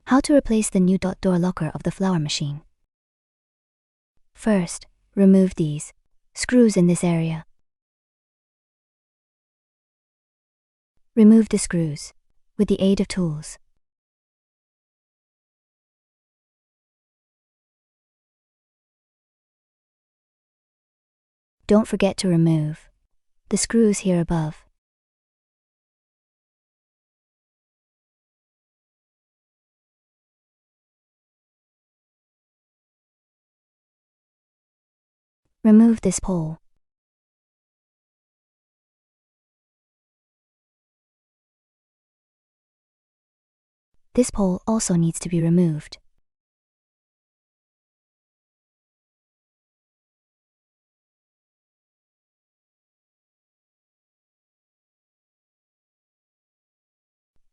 How to replace the new door locker of the flower machine. First, remove these screws in this area. Remove the screws with the aid of tools. Don't forget to remove the screws here above. Remove this pole. This pole also needs to be removed.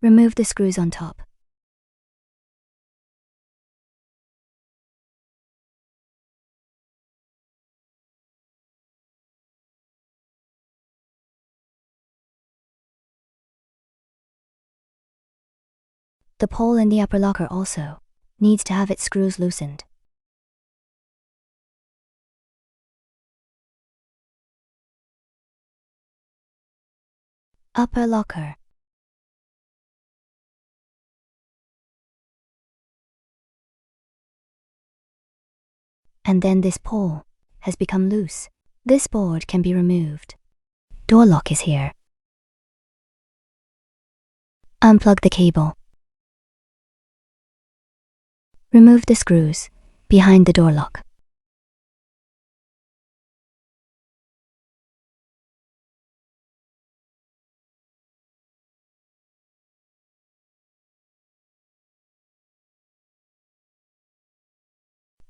Remove the screws on top. The pole in the upper locker also needs to have its screws loosened. Upper locker. And then this pole has become loose. This board can be removed. Door lock is here. Unplug the cable. Remove the screws behind the door lock.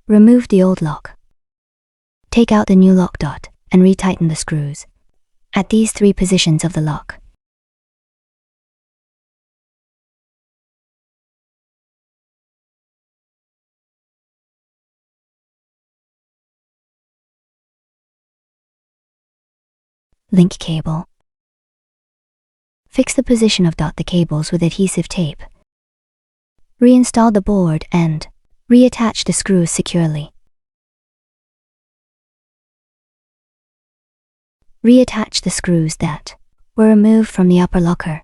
Remove the old lock. Take out the new lock dot and retighten the screws at these 3 positions of the lock. Link cable. Fix the position of the cables with adhesive tape. Reinstall the board and reattach the screws securely. Reattach the screws that were removed from the upper locker.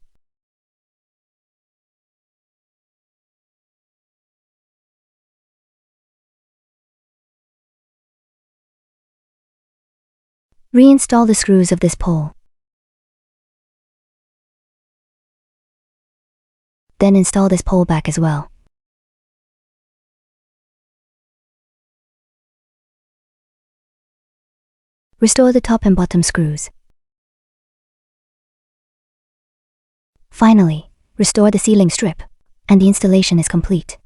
Reinstall the screws of this pole. Then install this pole back as well. Restore the top and bottom screws. Finally, restore the ceiling strip, and the installation is complete.